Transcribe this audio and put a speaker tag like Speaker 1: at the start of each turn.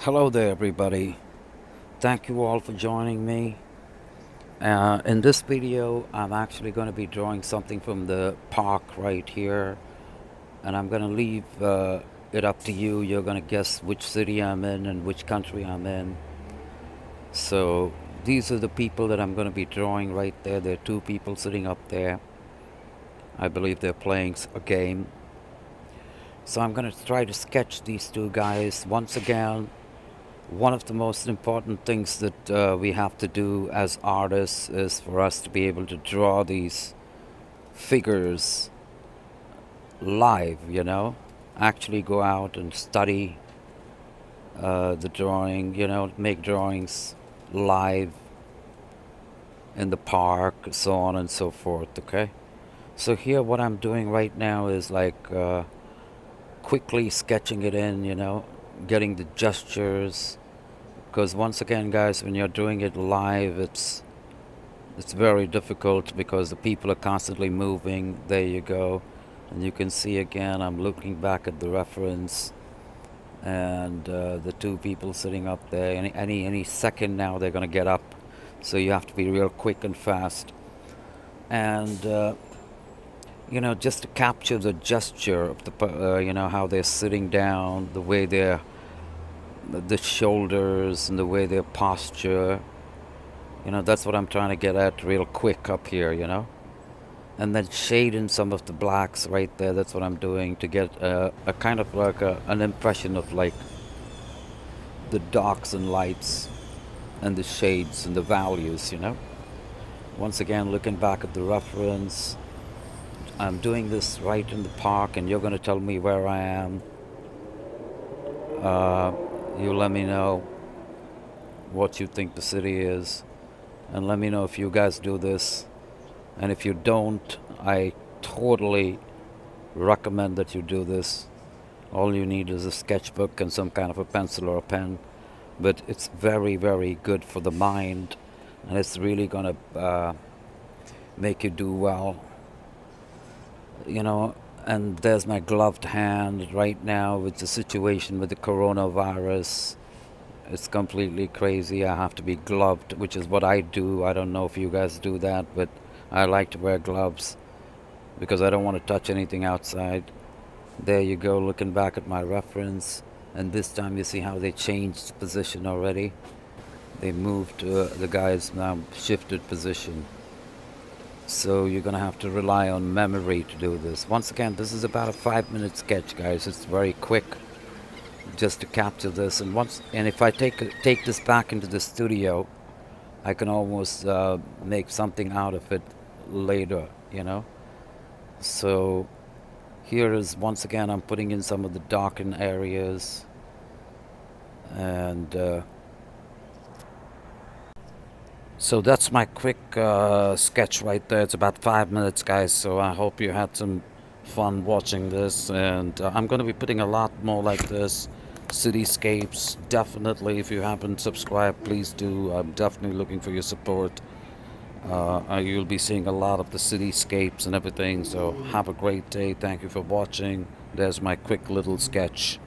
Speaker 1: Hello there, everybody. Thank you all for joining me. In this video, I'm actually going to be drawing something from the park right here, and I'm going to leave it up to you. You're going to guess which city I'm in and which country I'm in. So, these are the people that I'm going to be drawing right there. There are two people sitting up there. I believe they're playing a game. So, I'm going to try to sketch these two guys once again. One of the most important things that we have to do as artists is for us to be able to draw these figures live, actually go out and study the drawing, make drawings live in the park, so on and so forth, okay? So here what I'm doing right now is like quickly sketching it in, getting the gestures. Because once again, guys, when you're doing it live, it's very difficult because the people are constantly moving. There you go. And you can see again, I'm looking back at the reference and the two people sitting up there. Any second now, they're going to get up. So you have to be real quick and fast. And, just to capture the gesture of how they're sitting down, the way the shoulders and the way their posture. That's what I'm trying to get at real quick up here, And then shade in some of the blacks right there. That's what I'm doing to get a kind of like an impression of like the darks and lights and the shades and the values, Once again, looking back at the reference, I'm doing this right in the park and you're going to tell me where I am. You let me know what you think the city is. And let me know if you guys do this. And if you don't, I totally recommend that you do this. All you need is a sketchbook and some kind of a pencil or a pen. But it's very, very good for the mind. And it's really going to make you do well. And there's my gloved hand right now with the situation with the coronavirus. It's completely crazy. I have to be gloved, which is what I do. I don't know if you guys do that, but I like to wear gloves because I don't want to touch anything outside. There you go, looking back at my reference. And this time you see how they changed position already. They moved, the guys now shifted position. So you're going to have to rely on memory to do this. Once again, this is about a 5-minute sketch, guys. It's very quick just to capture this. And if I take this back into the studio, I can almost make something out of it later, So here is, once again, I'm putting in some of the darkened areas. And so that's my quick sketch right there. It's about 5 minutes, guys. So I hope you had some fun watching this. And I'm going to be putting a lot more like this. Cityscapes, definitely. If you haven't subscribed, please do. I'm definitely looking for your support. You'll be seeing a lot of the cityscapes and everything. So have a great day. Thank you for watching. There's my quick little sketch.